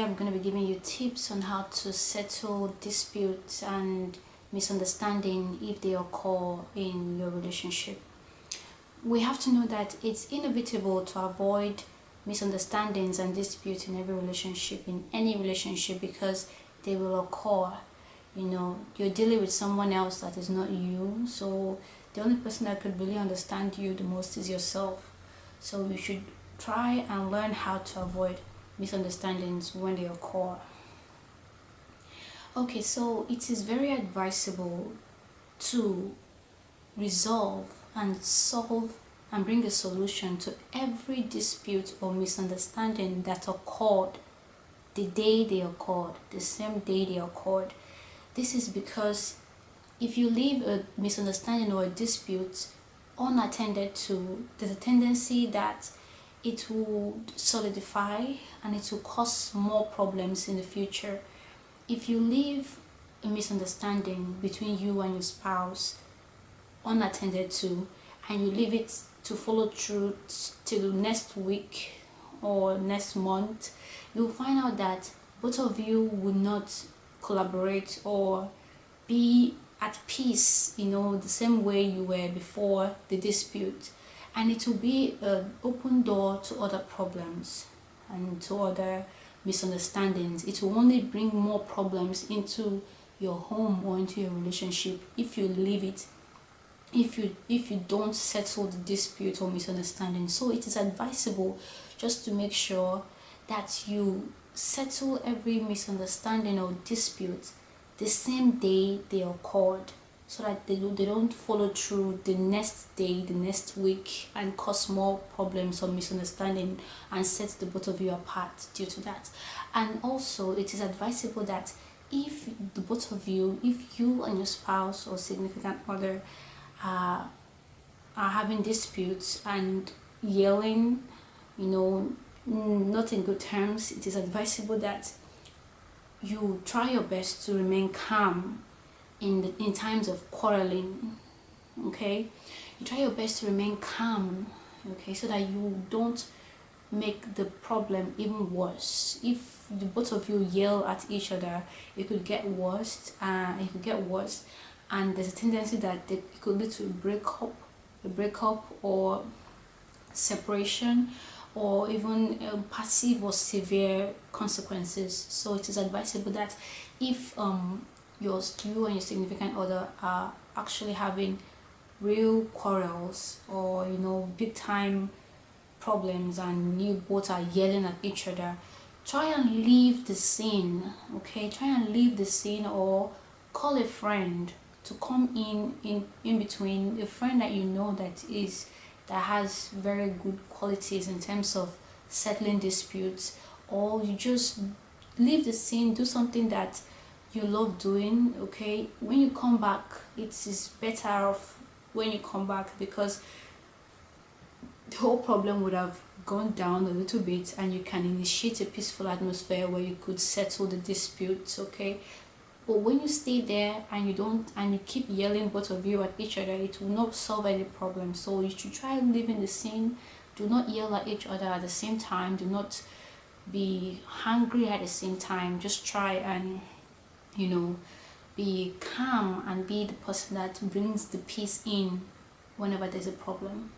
I'm going to be giving you tips on how to settle disputes and misunderstanding if they occur in your relationship. We have to know that it's inevitable to avoid misunderstandings and disputes in every relationship, in any relationship, because they will occur. You're dealing with someone else that is not you, so the only person that could really understand you the most is yourself. So you should try and learn how to avoid misunderstandings when they occur. Okay, so it is very advisable to resolve and solve and bring a solution to every dispute or misunderstanding that occurred the day they occurred, the same day they occurred. This is because if you leave a misunderstanding or a dispute unattended to, there's a tendency that it will solidify and it will cause more problems in the future. If you leave a misunderstanding between you and your spouse unattended to, and you leave it to follow through till next week or next month, you'll find out that both of you will not collaborate or be at peace, the same way you were before the dispute, and it will be an open door to other problems and to other misunderstandings. It will only bring more problems into your home or into your relationship if you leave it, if you don't settle the dispute or misunderstanding. So it is advisable just to make sure that you settle every misunderstanding or dispute the same day they occurred, so that they don't follow through the next day, the next week, and cause more problems or misunderstanding and set the both of you apart due to that. And also it is advisable that if the both of you, if you and your spouse or significant other are having disputes and yelling, not in good terms, it is advisable that you try your best to remain calm in times of quarreling. Okay, you try your best to remain calm, okay, so that you don't make the problem even worse. If the both of you yell at each other, it could get worse, and there's a tendency that it could lead to a breakup or separation, or even passive or severe consequences. So it is advisable that if you and your significant other are actually having real quarrels or big time problems, and you both are yelling at each other, try and leave the scene. Okay, try and leave the scene, or call a friend to come in between, a friend that that has very good qualities in terms of settling disputes. Or you just leave the scene, do something that you love doing. Okay, when you come back, it is better off when you come back, because the whole problem would have gone down a little bit, and you can initiate a peaceful atmosphere where you could settle the disputes. Okay, but when you stay there and you keep yelling both of you at each other, it will not solve any problem. So you should try living the scene. Do not yell at each other at the same time. Do not be hungry at the same time. Just try and be calm and be the person that brings the peace in whenever there's a problem.